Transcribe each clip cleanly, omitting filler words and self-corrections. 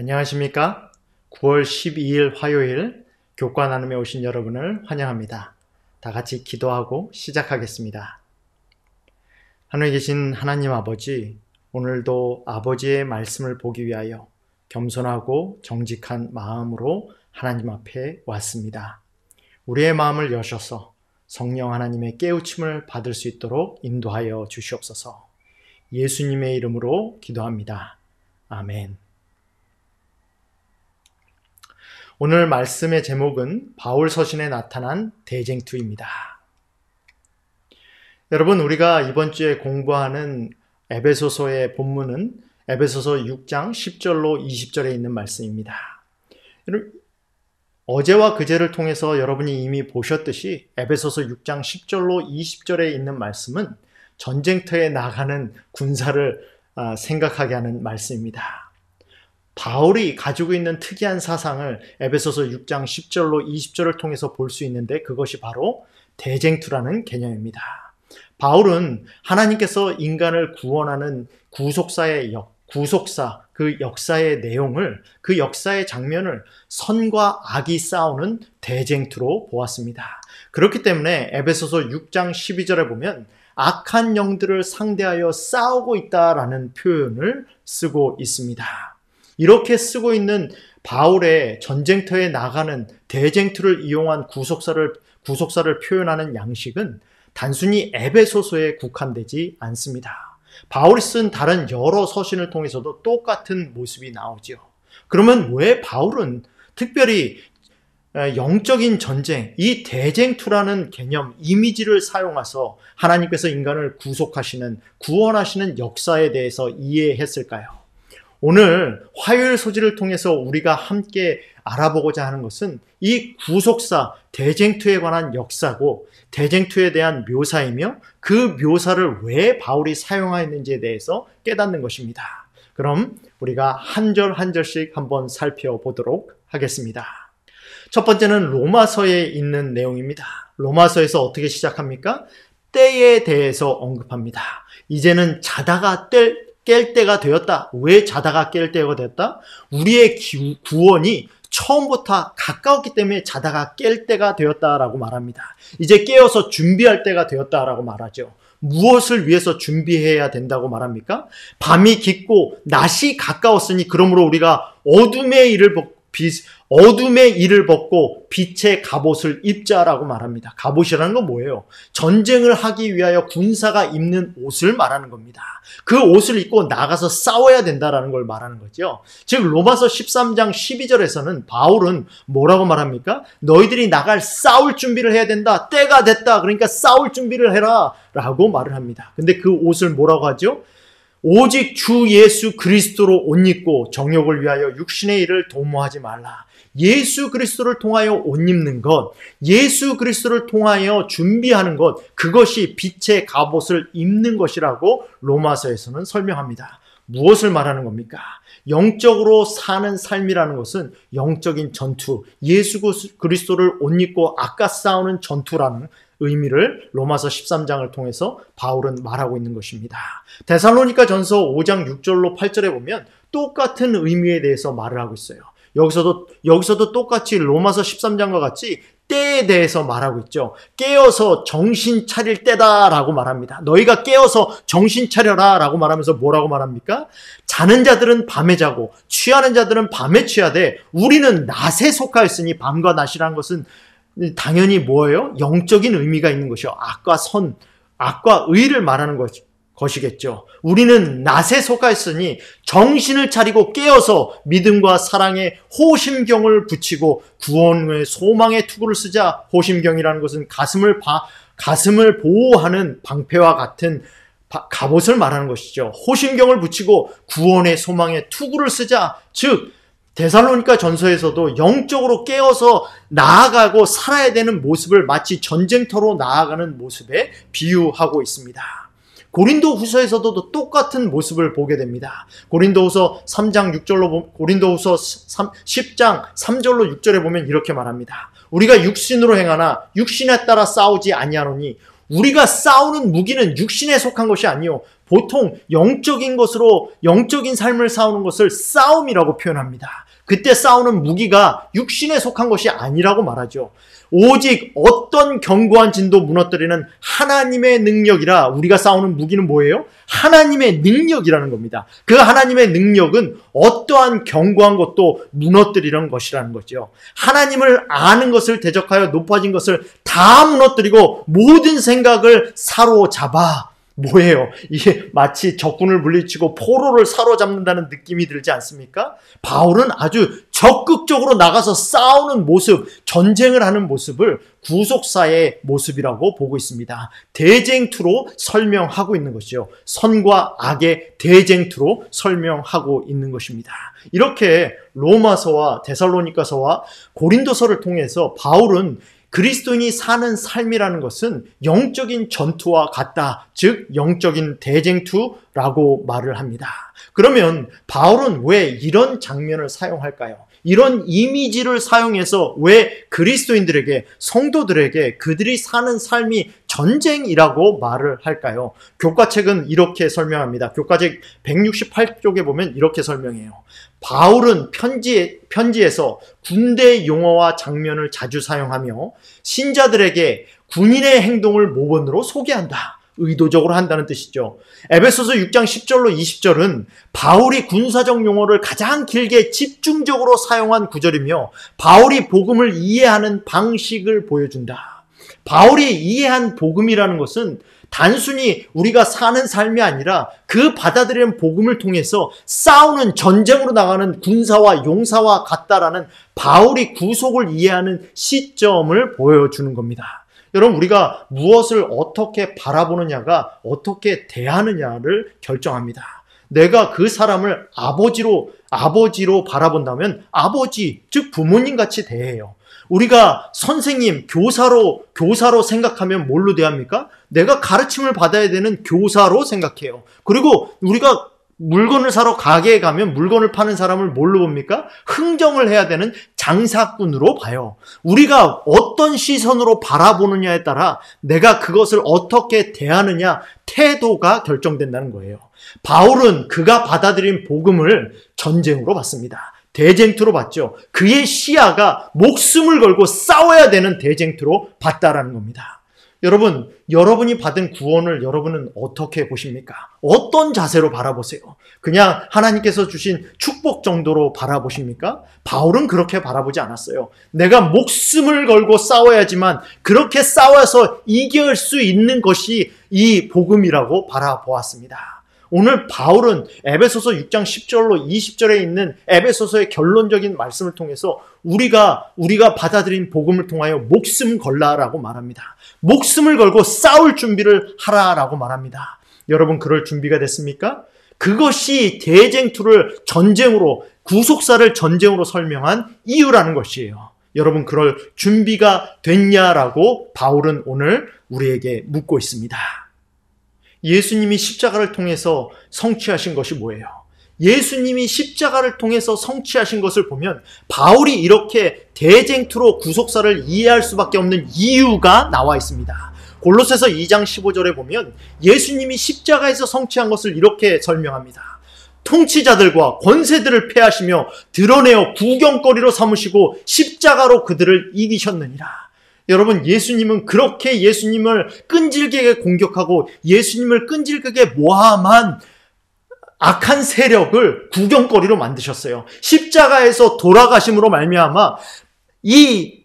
안녕하십니까? 9월 12일 화요일 교과 나눔에 오신 여러분을 환영합니다. 다 같이 기도하고 시작하겠습니다. 하늘에 계신 하나님 아버지, 오늘도 아버지의 말씀을 보기 위하여 겸손하고 정직한 마음으로 하나님 앞에 왔습니다. 우리의 마음을 여셔서 성령 하나님의 깨우침을 받을 수 있도록 인도하여 주시옵소서. 예수님의 이름으로 기도합니다. 아멘. 오늘 말씀의 제목은 바울 서신에 나타난 대쟁투입니다. 여러분, 우리가 이번 주에 공부하는 에베소서의 본문은 에베소서 6장 10절로 20절에 있는 말씀입니다. 어제와 그제를 통해서 여러분이 이미 보셨듯이 에베소서 6장 10절로 20절에 있는 말씀은 전쟁터에 나가는 군사를 생각하게 하는 말씀입니다. 바울이 가지고 있는 특이한 사상을 에베소서 6장 10절로 20절을 통해서 볼 수 있는데, 그것이 바로 대쟁투라는 개념입니다. 바울은 하나님께서 인간을 구원하는 구속사, 그 역사의 내용을, 그 역사의 장면을 선과 악이 싸우는 대쟁투로 보았습니다. 그렇기 때문에 에베소서 6장 12절에 보면 악한 영들을 상대하여 싸우고 있다라는 표현을 쓰고 있습니다. 이렇게 쓰고 있는 바울의 전쟁터에 나가는 대쟁투를 이용한 구속사를 표현하는 양식은 단순히 에베소서에 국한되지 않습니다. 바울이 쓴 다른 여러 서신을 통해서도 똑같은 모습이 나오죠. 그러면 왜 바울은 특별히 영적인 전쟁, 이 대쟁투라는 개념, 이미지를 사용해서 하나님께서 인간을 구원하시는 역사에 대해서 이해했을까요? 오늘 화요일 소지를 통해서 우리가 함께 알아보고자 하는 것은 이 구속사, 대쟁투에 관한 역사고 대쟁투에 대한 묘사이며 그 묘사를 왜 바울이 사용하였는지에 대해서 깨닫는 것입니다. 그럼 우리가 한 절 한 절씩 한번 살펴보도록 하겠습니다. 첫 번째는 로마서에 있는 내용입니다. 로마서에서 어떻게 시작합니까? 때에 대해서 언급합니다. 이제는 자다가 깰 때가 되었다. 왜 자다가 깰 때가 되었다? 우리의 구원이 처음부터 가까웠기 때문에 자다가 깰 때가 되었다라고 말합니다. 이제 깨어서 준비할 때가 되었다라고 말하죠. 무엇을 위해서 준비해야 된다고 말합니까? 밤이 깊고 낮이 가까웠으니 그러므로 우리가 어둠의 일을 벗고 빛의 갑옷을 입자라고 말합니다. 갑옷이라는 건 뭐예요? 전쟁을 하기 위하여 군사가 입는 옷을 말하는 겁니다. 그 옷을 입고 나가서 싸워야 된다라는 걸 말하는 거죠. 즉 로마서 13장 12절에서는 바울은 뭐라고 말합니까? 너희들이 싸울 준비를 해야 된다. 때가 됐다. 그러니까 싸울 준비를 해라 라고 말을 합니다. 근데 그 옷을 뭐라고 하죠? 오직 주 예수 그리스도로 옷 입고 정욕을 위하여 육신의 일을 도모하지 말라. 예수 그리스도를 통하여 옷 입는 것, 예수 그리스도를 통하여 준비하는 것, 그것이 빛의 갑옷을 입는 것이라고 로마서에서는 설명합니다. 무엇을 말하는 겁니까? 영적으로 사는 삶이라는 것은 영적인 전투, 예수 그리스도를 옷 입고 아까 싸우는 전투라는 의미를 로마서 13장을 통해서 바울은 말하고 있는 것입니다. 데살로니가 전서 5장 6절로 8절에 보면 똑같은 의미에 대해서 말을 하고 있어요. 여기서도 똑같이 로마서 13장과 같이 때에 대해서 말하고 있죠. 깨어서 정신 차릴 때다라고 말합니다. 너희가 깨어서 정신 차려라 라고 말하면서 뭐라고 말합니까? 자는 자들은 밤에 자고 취하는 자들은 밤에 취하되 우리는 낮에 속하였으니, 밤과 낮이라는 것은 당연히 뭐예요? 영적인 의미가 있는 것이요. 악과 의를 말하는 것이겠죠. 우리는 낮에 속하였으니 정신을 차리고 깨어서 믿음과 사랑에 호심경을 붙이고 구원의 소망의 투구를 쓰자. 호심경이라는 것은 가슴을 보호하는 방패와 같은 갑옷을 말하는 것이죠. 호심경을 붙이고 구원의 소망의 투구를 쓰자. 즉 데살로니가 전서에서도 영적으로 깨어서 나아가고 살아야 되는 모습을 마치 전쟁터로 나아가는 모습에 비유하고 있습니다. 고린도 후서에서도 똑같은 모습을 보게 됩니다. 고린도후서 10장 3절로 6절에 보면 이렇게 말합니다. 우리가 육신으로 행하나 육신에 따라 싸우지 아니하노니 우리가 싸우는 무기는 육신에 속한 것이 아니요 보통 영적인 것으로 영적인 삶을 싸우는 것을 싸움이라고 표현합니다. 그때 싸우는 무기가 육신에 속한 것이 아니라고 말하죠. 오직 어떤 견고한 진도 무너뜨리는 하나님의 능력이라. 우리가 싸우는 무기는 뭐예요? 하나님의 능력이라는 겁니다. 그 하나님의 능력은 어떠한 견고한 것도 무너뜨리는 것이라는 거죠. 하나님을 아는 것을 대적하여 높아진 것을 다 무너뜨리고 모든 생각을 사로잡아. 뭐예요? 이게 마치 적군을 물리치고 포로를 사로잡는다는 느낌이 들지 않습니까? 바울은 아주 적극적으로 나가서 싸우는 모습, 전쟁을 하는 모습을 구속사의 모습이라고 보고 있습니다. 대쟁투로 설명하고 있는 것이죠. 선과 악의 대쟁투로 설명하고 있는 것입니다. 이렇게 로마서와 데살로니가서와 고린도서를 통해서 바울은 그리스도인이 사는 삶이라는 것은 영적인 전투와 같다. 즉 영적인 대쟁투라고 말을 합니다. 그러면 바울은 왜 이런 장면을 사용할까요? 이런 이미지를 사용해서 왜 그리스도인들에게, 성도들에게 그들이 사는 삶이 전쟁이라고 말을 할까요? 교과책은 이렇게 설명합니다. 교과책 168쪽에 보면 이렇게 설명해요. 바울은 편지에서 군대 용어와 장면을 자주 사용하며 신자들에게 군인의 행동을 모범으로 소개한다. 의도적으로 한다는 뜻이죠. 에베소서 6장 10절로 20절은 바울이 군사적 용어를 가장 길게 집중적으로 사용한 구절이며 바울이 복음을 이해하는 방식을 보여준다. 바울이 이해한 복음이라는 것은 단순히 우리가 사는 삶이 아니라 그 받아들이는 복음을 통해서 싸우는, 전쟁으로 나가는 군사와 용사와 같다라는 바울이 구속을 이해하는 시점을 보여주는 겁니다. 여러분, 우리가 무엇을 어떻게 바라보느냐가 어떻게 대하느냐를 결정합니다. 내가 그 사람을 아버지로 바라본다면 아버지, 즉 부모님 같이 대해요. 우리가 선생님, 교사로 생각하면 뭘로 대합니까? 내가 가르침을 받아야 되는 교사로 생각해요. 그리고 우리가 물건을 사러 가게에 가면 물건을 파는 사람을 뭘로 봅니까? 흥정을 해야 되는 장사꾼으로 봐요. 우리가 어떤 시선으로 바라보느냐에 따라 내가 그것을 어떻게 대하느냐, 태도가 결정된다는 거예요. 바울은 그가 받아들인 복음을 전쟁으로 봤습니다. 대쟁투로 봤죠. 그의 시야가 목숨을 걸고 싸워야 되는 대쟁투로 봤다라는 겁니다. 여러분, 여러분이 받은 구원을 여러분은 어떻게 보십니까? 어떤 자세로 바라보세요? 그냥 하나님께서 주신 축복 정도로 바라보십니까? 바울은 그렇게 바라보지 않았어요. 내가 목숨을 걸고 싸워야지만 그렇게 싸워서 이길 수 있는 것이 이 복음이라고 바라보았습니다. 오늘 바울은 에베소서 6장 10절로 20절에 있는 에베소서의 결론적인 말씀을 통해서 우리가 받아들인 복음을 통하여 목숨 걸라라고 말합니다. 목숨을 걸고 싸울 준비를 하라라고 말합니다. 여러분, 그럴 준비가 됐습니까? 그것이 대쟁투를 전쟁으로, 구속사를 전쟁으로 설명한 이유라는 것이에요. 여러분, 그럴 준비가 됐냐라고 바울은 오늘 우리에게 묻고 있습니다. 예수님이 십자가를 통해서 성취하신 것이 뭐예요? 예수님이 십자가를 통해서 성취하신 것을 보면 바울이 이렇게 대쟁투로 구속사를 이해할 수밖에 없는 이유가 나와 있습니다. 골로새서 2장 15절에 보면 예수님이 십자가에서 성취한 것을 이렇게 설명합니다. 통치자들과 권세들을 패하시며 드러내어 구경거리로 삼으시고 십자가로 그들을 이기셨느니라. 여러분, 예수님은 그렇게 예수님을 끈질기게 공격하고 예수님을 끈질기게 모함한 악한 세력을 구경거리로 만드셨어요. 십자가에서 돌아가심으로 말미암아 이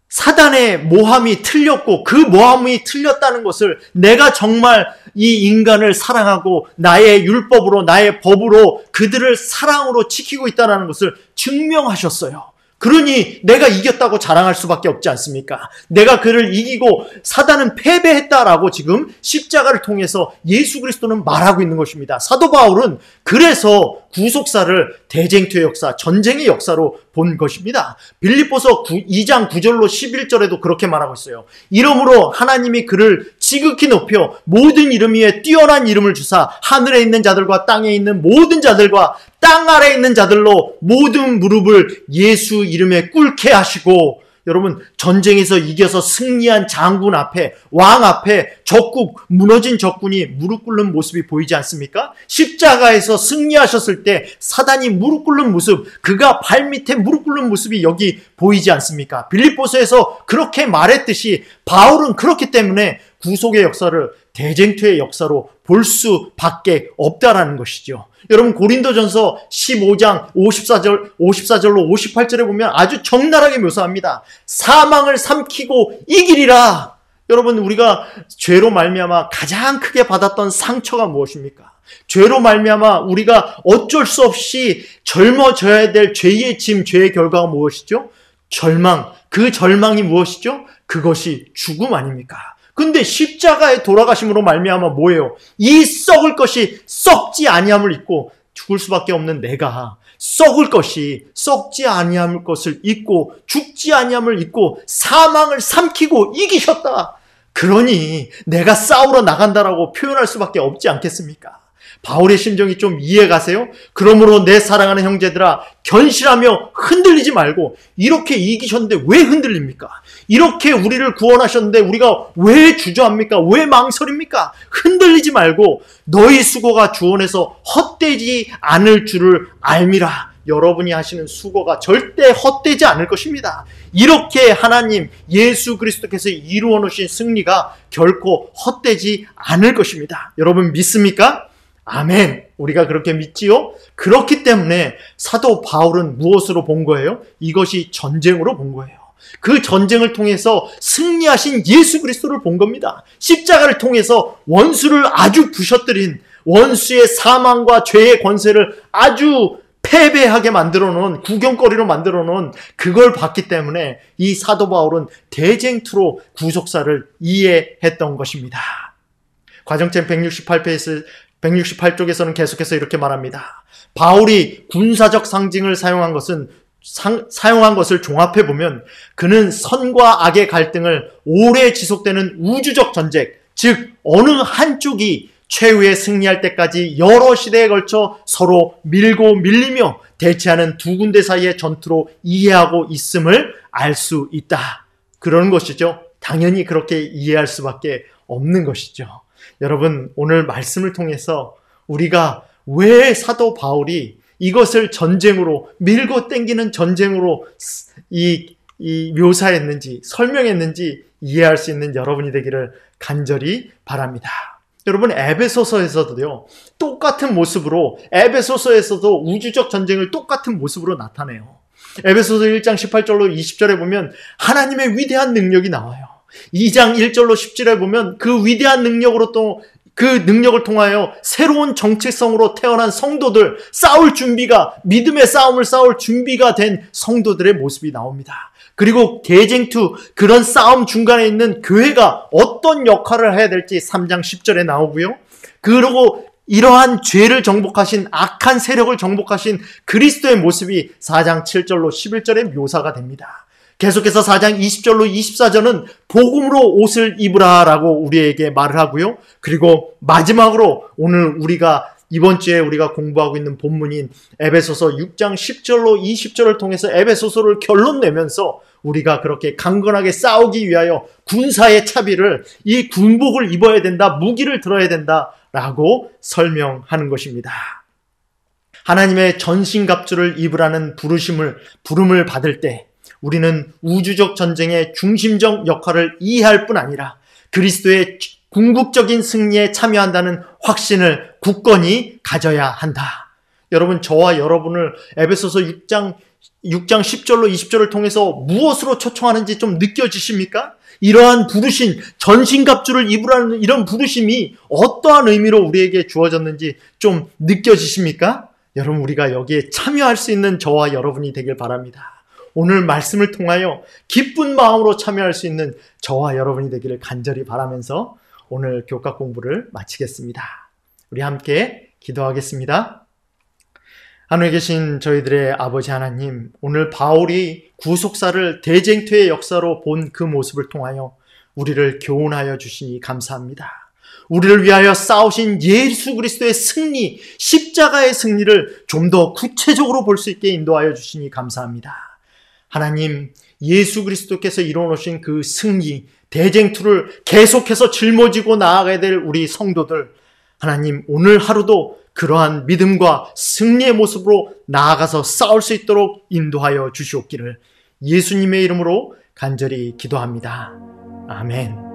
사단의 모함이 틀렸고 그 모함이 틀렸다는 것을, 내가 정말 이 인간을 사랑하고 나의 율법으로, 나의 법으로 그들을 사랑으로 지키고 있다는 것을 증명하셨어요. 그러니 내가 이겼다고 자랑할 수밖에 없지 않습니까? 내가 그를 이기고 사단은 패배했다라고 지금 십자가를 통해서 예수 그리스도는 말하고 있는 것입니다. 사도 바울은 그래서 구속사를 대쟁투의 역사, 전쟁의 역사로 본 것입니다. 빌립보서 2장 9절로 11절에도 그렇게 말하고 있어요. 이러므로 하나님이 그를 지극히 높여 모든 이름 위에 뛰어난 이름을 주사 하늘에 있는 자들과 땅에 있는 모든 자들과 땅 아래에 있는 자들로 모든 무릎을 예수 이름에 꿇게 하시고, 여러분, 전쟁에서 이겨서 승리한 장군 앞에, 왕 앞에 무너진 적군이 무릎 꿇는 모습이 보이지 않습니까? 십자가에서 승리하셨을 때 사단이 무릎 꿇는 모습, 그가 발밑에 무릎 꿇는 모습이 여기 보이지 않습니까? 빌립보서에서 그렇게 말했듯이 바울은 그렇기 때문에 구속의 역사를 대쟁투의 역사로 볼 수밖에 없다라는 것이죠. 여러분, 고린도전서 15장 54절로 58절에 보면 아주 적나라하게 묘사합니다. 사망을 삼키고 이기리라. 여러분, 우리가 죄로 말미암아 가장 크게 받았던 상처가 무엇입니까? 죄로 말미암아 우리가 어쩔 수 없이 짊어져야 될 죄의 짐, 죄의 결과가 무엇이죠? 절망. 그 절망이 무엇이죠? 그것이 죽음 아닙니까? 근데 십자가의 돌아가심으로 말미암아 뭐예요? 이 썩을 것이 썩지 아니함을 잊고 죽을 수밖에 없는 내가 썩을 것이 썩지 아니함을 것을 잊고 죽지 아니함을 잊고 사망을 삼키고 이기셨다. 그러니 내가 싸우러 나간다라고 표현할 수밖에 없지 않겠습니까? 바울의 심정이 좀 이해가세요? 그러므로 내 사랑하는 형제들아, 견실하며 흔들리지 말고. 이렇게 이기셨는데 왜 흔들립니까? 이렇게 우리를 구원하셨는데 우리가 왜 주저합니까? 왜 망설입니까? 흔들리지 말고 너희 수고가 주원에서 헛되지 않을 줄을 알미라. 여러분이 하시는 수고가 절대 헛되지 않을 것입니다. 이렇게 하나님 예수 그리스도께서 이루어 놓으신 승리가 결코 헛되지 않을 것입니다. 여러분 믿습니까? 아멘. 우리가 그렇게 믿지요? 그렇기 때문에 사도 바울은 무엇으로 본 거예요? 이것이 전쟁으로 본 거예요. 그 전쟁을 통해서 승리하신 예수 그리스도를 본 겁니다. 십자가를 통해서 원수를 아주 부셔뜨린, 원수의 사망과 죄의 권세를 아주 패배하게 만들어 놓은, 구경거리로 만들어 놓은 그걸 봤기 때문에 이 사도 바울은 대쟁투로 구속사를 이해했던 것입니다. 과정책 168쪽에서는 계속해서 이렇게 말합니다. 바울이 군사적 상징을 사용한 것을 종합해 보면 그는 선과 악의 갈등을 오래 지속되는 우주적 전쟁, 즉 어느 한쪽이 최후에 승리할 때까지 여러 시대에 걸쳐 서로 밀고 밀리며 대치하는 두 군대 사이의 전투로 이해하고 있음을 알 수 있다. 그런 것이죠. 당연히 그렇게 이해할 수밖에 없는 것이죠. 여러분, 오늘 말씀을 통해서 우리가 왜 사도 바울이 이것을 전쟁으로, 밀고 땡기는 전쟁으로 묘사했는지, 설명했는지 이해할 수 있는 여러분이 되기를 간절히 바랍니다. 여러분, 에베소서에서도요, 똑같은 모습으로, 에베소서에서도 우주적 전쟁을 똑같은 모습으로 나타내요. 에베소서 1장 18절로 20절에 보면 하나님의 위대한 능력이 나와요. 2장 1절로 10절에 보면 그 위대한 능력으로 또 그 능력을 통하여 새로운 정체성으로 태어난 성도들, 믿음의 싸움을 싸울 준비가 된 성도들의 모습이 나옵니다. 그리고 대쟁투, 그런 싸움 중간에 있는 교회가 어떤 역할을 해야 될지 3장 10절에 나오고요. 그리고 이러한 죄를 정복하신, 악한 세력을 정복하신 그리스도의 모습이 4장 7절로 11절에 묘사가 됩니다. 계속해서 4장 20절로 24절은 복음으로 옷을 입으라라고 우리에게 말을 하고요. 그리고 마지막으로 오늘 이번 주에 우리가 공부하고 있는 본문인 에베소서 6장 10절로 20절을 통해서 에베소서를 결론 내면서 우리가 그렇게 강건하게 싸우기 위하여 군사의 차비를, 이 군복을 입어야 된다, 무기를 들어야 된다라고 설명하는 것입니다. 하나님의 전신갑주를 입으라는 부름을 받을 때 우리는 우주적 전쟁의 중심적 역할을 이해할 뿐 아니라 그리스도의 궁극적인 승리에 참여한다는 확신을 굳건히 가져야 한다. 여러분, 저와 여러분을 에베소서 6장 10절로 20절을 통해서 무엇으로 초청하는지 좀 느껴지십니까? 이러한 부르심, 전신갑주를 입으라는 이런 부르심이 어떠한 의미로 우리에게 주어졌는지 좀 느껴지십니까? 여러분, 우리가 여기에 참여할 수 있는 저와 여러분이 되길 바랍니다. 오늘 말씀을 통하여 기쁜 마음으로 참여할 수 있는 저와 여러분이 되기를 간절히 바라면서 오늘 교과 공부를 마치겠습니다. 우리 함께 기도하겠습니다. 하늘에 계신 저희들의 아버지 하나님, 오늘 바울이 구속사를 대쟁투의 역사로 본 그 모습을 통하여 우리를 교훈하여 주시니 감사합니다. 우리를 위하여 싸우신 예수 그리스도의 승리, 십자가의 승리를 좀 더 구체적으로 볼 수 있게 인도하여 주시니 감사합니다. 하나님, 예수 그리스도께서 이뤄놓으신 그 승리, 대쟁투를 계속해서 짊어지고 나아가야 될 우리 성도들, 하나님 오늘 하루도 그러한 믿음과 승리의 모습으로 나아가서 싸울 수 있도록 인도하여 주시옵기를 예수님의 이름으로 간절히 기도합니다. 아멘.